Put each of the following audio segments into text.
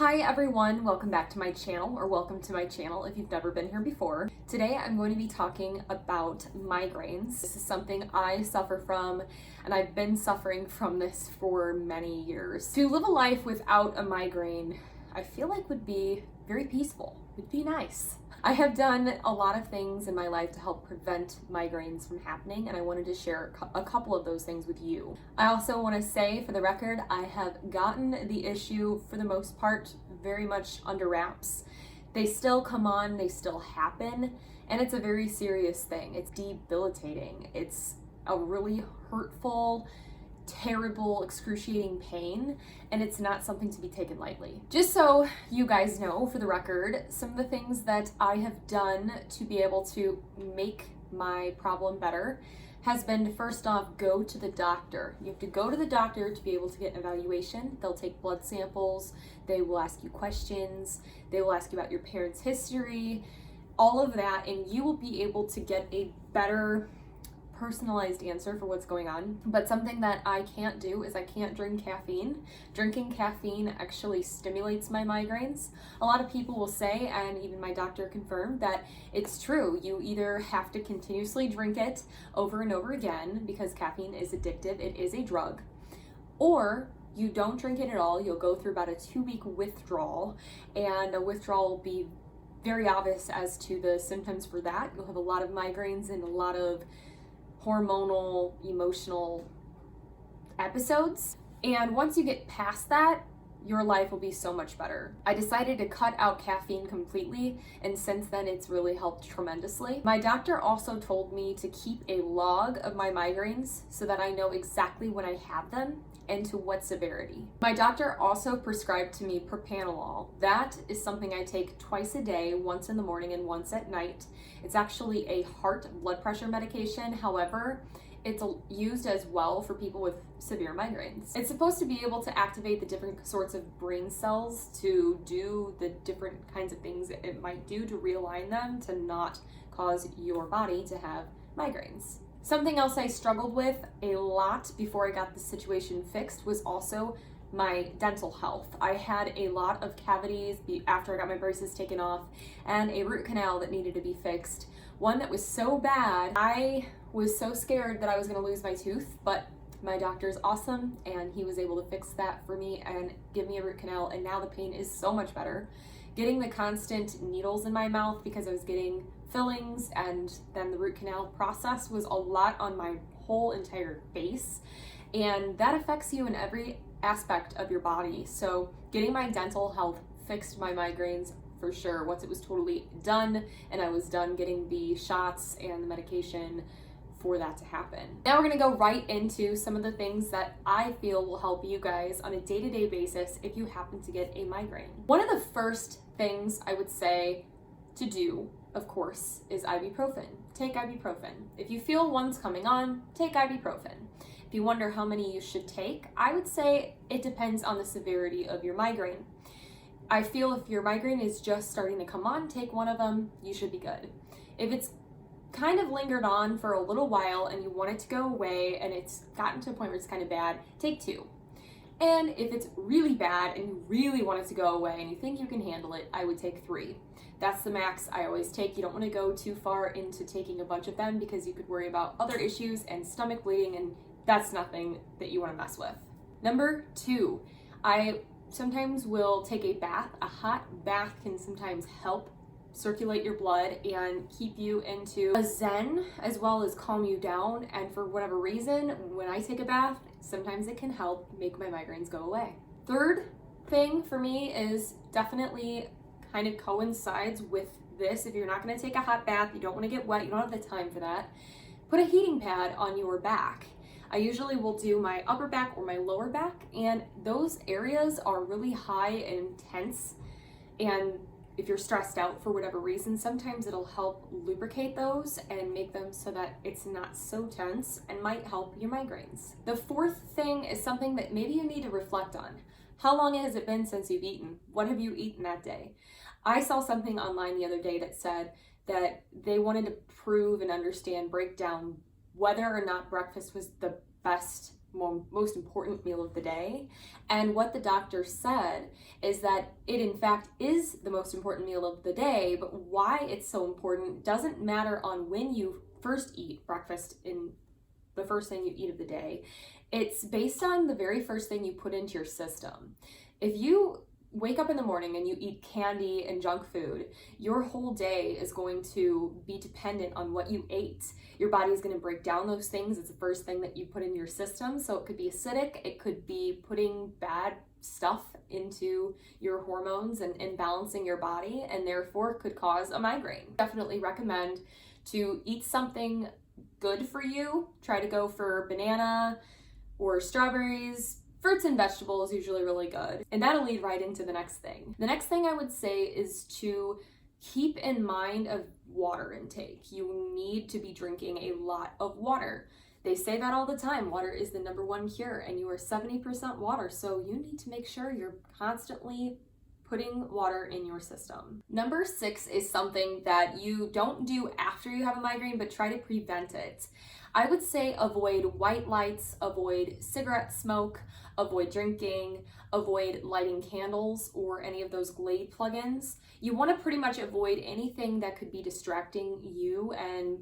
Hi everyone, welcome back to my channel, or welcome to my channel if you've never been here before. Today I'm going to be talking about migraines. This is something I suffer from, and I've been suffering from this for many years. To live a life without a migraine, I feel like would be very peaceful, would be nice. I have done a lot of things in my life to help prevent migraines from happening, and I wanted to share a couple of those things with you. I also want to say, for the record, I have gotten the issue, for the most part, very much under wraps. They still come on, they still happen, and it's a very serious thing. It's debilitating. It's a really hurtful, terrible, excruciating pain, and it's not something to be taken lightly. Just so you guys know, for the record, some of the things that I have done to be able to make my problem better has been to, first off, go to the doctor. You have to go to the doctor to be able to get an evaluation. They'll take blood samples, they will ask you questions, they will ask you about your parents' history, all of that, and you will be able to get a better personalized answer for what's going on. But something that I can't do is I can't drink caffeine. Drinking caffeine actually stimulates my migraines. A lot of people will say, and even my doctor confirmed, that it's true. You either have to continuously drink it over and over again because caffeine is addictive, it is a drug, or you don't drink it at all. You'll go through about a 2-week withdrawal, and a withdrawal will be very obvious as to the symptoms for that. You'll have a lot of migraines and a lot of hormonal, emotional episodes. And once you get past that, your life will be so much better. I decided to cut out caffeine completely, and since then it's really helped tremendously. My doctor also told me to keep a log of my migraines so that I know exactly when I have them and to what severity. My doctor also prescribed to me propranolol. That is something I take twice a day, once in the morning and once at night. It's actually a heart blood pressure medication. However, it's used as well for people with severe migraines. It's supposed to be able to activate the different sorts of brain cells to do the different kinds of things that it might do to realign them to not cause your body to have migraines. Something else I struggled with a lot before I got the situation fixed was also my dental health. I had a lot of cavities after I got my braces taken off, and a root canal that needed to be fixed. One that was so bad, I was so scared that I was gonna lose my tooth, but my doctor's awesome, and he was able to fix that for me and give me a root canal, and now the pain is so much better. Getting the constant needles in my mouth because I was getting fillings, and then the root canal process was a lot on my whole entire face, and that affects you in every aspect of your body. So getting my dental health fixed my migraines for sure once it was totally done, and I was done getting the shots and the medication for that to happen. Now we're gonna go right into some of the things that I feel will help you guys on a day-to-day basis if you happen to get a migraine. One of the first things I would say to do, of course, is ibuprofen. Take ibuprofen. If you feel one's coming on, take ibuprofen. If you wonder how many you should take, I would say it depends on the severity of your migraine. I feel if your migraine is just starting to come on, take one of them, you should be good. If it's kind of lingered on for a little while and you want it to go away and it's gotten to a point where it's kind of bad, take 2. And if it's really bad and you really want it to go away and you think you can handle it, I would take 3. That's the max I always take. You don't want to go too far into taking a bunch of them because you could worry about other issues and stomach bleeding, and that's nothing that you want to mess with. Number 2, I sometimes will take a bath. A hot bath can sometimes help circulate your blood and keep you into a zen, as well as calm you down. And for whatever reason, when I take a bath, sometimes it can help make my migraines go away. Third thing for me is definitely kind of coincides with this. If you're not going to take a hot bath, you don't want to get wet, you don't have the time for that, put a heating pad on your back. I usually will do my upper back or my lower back, and those areas are really high and intense, and if you're stressed out for whatever reason, sometimes it'll help lubricate those and make them so that it's not so tense and might help your migraines. The fourth thing is something that maybe you need to reflect on. How long has it been since you've eaten? What have you eaten that day? I saw something online the other day that said that they wanted to prove and understand, break down whether or not breakfast was the best most important meal of the day. And what the doctor said is that it in fact is the most important meal of the day, but why it's so important doesn't matter on when you first eat breakfast in the first thing you eat of the day. It's based on the very first thing you put into your system. If you wake up in the morning and you eat candy and junk food, your whole day is going to be dependent on what you ate. Your body is going to break down those things. It's the first thing that you put in your system. So it could be acidic, it could be putting bad stuff into your hormones and imbalancing your body, and therefore could cause a migraine. Definitely recommend to eat something good for you. Try to go for banana or strawberries. Fruits and vegetables usually really good. And that'll lead right into the next thing. The next thing I would say is to keep in mind of water intake. You need to be drinking a lot of water. They say that all the time. Water is the number one cure, and you are 70% water. So you need to make sure you're constantly putting water in your system. Number 6 is something that you don't do after you have a migraine, but try to prevent it. I would say avoid white lights, avoid cigarette smoke, avoid drinking, avoid lighting candles or any of those Glade plugins. You want to pretty much avoid anything that could be distracting you and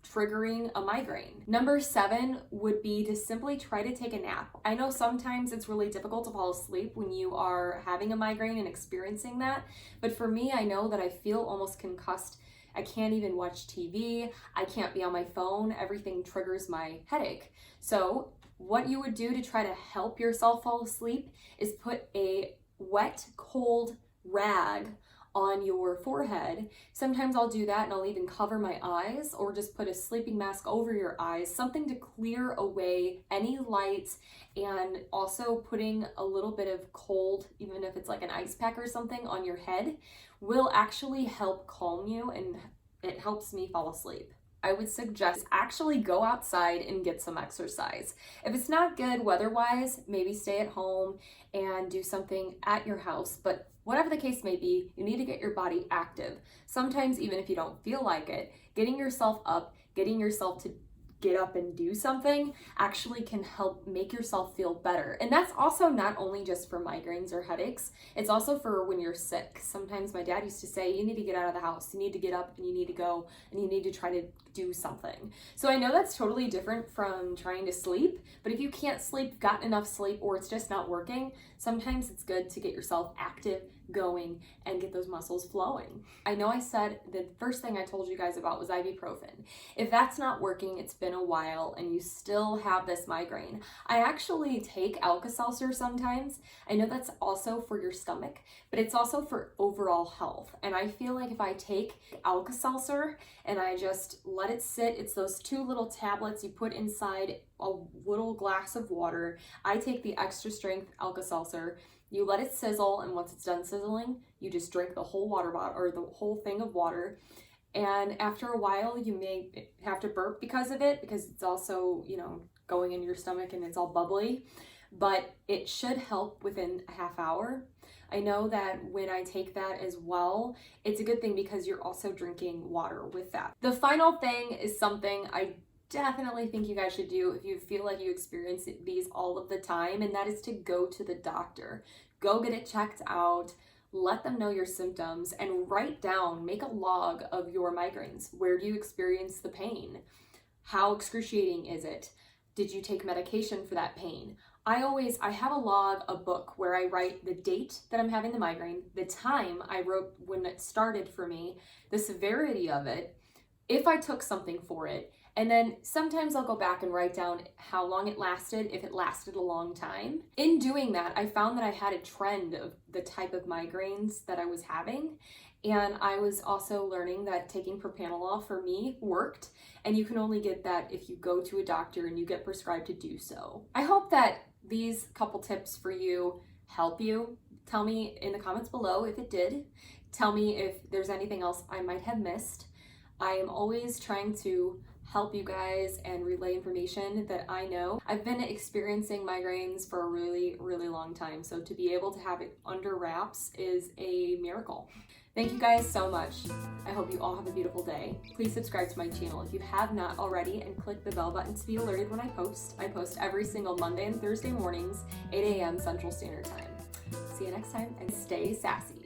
triggering a migraine. Number 7 would be to simply try to take a nap. I know sometimes it's really difficult to fall asleep when you are having a migraine and experiencing that, but for me, I know that I feel almost concussed. I can't even watch TV. I can't be on my phone. Everything triggers my headache. So what you would do to try to help yourself fall asleep is put a wet, cold rag on your forehead. Sometimes I'll do that and I'll even cover my eyes or just put a sleeping mask over your eyes, something to clear away any light, and also putting a little bit of cold, even if it's like an ice pack or something on your head, will actually help calm you, and it helps me fall asleep. I would suggest actually go outside and get some exercise. If it's not good weather-wise, maybe stay at home and do something at your house, but whatever the case may be, you need to get your body active. Sometimes even if you don't feel like it, getting yourself up, getting yourself to get up and do something actually can help make yourself feel better. And that's also not only just for migraines or headaches, it's also for when you're sick. Sometimes my dad used to say, you need to get out of the house, you need to get up and you need to go and you need to try to do something. So I know that's totally different from trying to sleep, but if you can't sleep, gotten enough sleep, or it's just not working, sometimes it's good to get yourself active, going, and get those muscles flowing. I know I said the first thing I told you guys about was ibuprofen. If that's not working, it's been a while and you still have this migraine, I actually take Alka-Seltzer sometimes. I know that's also for your stomach, but it's also for overall health. And I feel like if I take Alka-Seltzer and I just let it sit, it's those 2 little tablets you put inside a little glass of water. I take the extra strength Alka-Seltzer. You let it sizzle, and once it's done sizzling, you just drink the whole water bottle or the whole thing of water. And after a while, you may have to burp because of it, because it's also, going in your stomach and it's all bubbly, but it should help within a half hour. I know that when I take that as well, it's a good thing because you're also drinking water with that. The final thing is something I definitely think you guys should do if you feel like you experience these all of the time, and that is to go to the doctor. Go get it checked out, let them know your symptoms, and write down, make a log of your migraines. Where do you experience the pain? How excruciating is it? Did you take medication for that pain? I have a log, a book, where I write the date that I'm having the migraine, the time I wrote when it started for me, the severity of it, if I took something for it, and then sometimes I'll go back and write down how long it lasted, if it lasted a long time. In doing that, I found that I had a trend of the type of migraines that I was having. And I was also learning that taking propranolol for me worked. And you can only get that if you go to a doctor and you get prescribed to do so. I hope that these couple tips for you help you. Tell me in the comments below if it did. Tell me if there's anything else I might have missed. I am always trying to help you guys and relay information that I know. I've been experiencing migraines for a really, really long time, so to be able to have it under wraps is a miracle. Thank you guys so much. I hope you all have a beautiful day. Please subscribe to my channel if you have not already and click the bell button to be alerted when I post. I post every single Monday and Thursday mornings, 8 a.m. Central Standard Time. See you next time and stay sassy.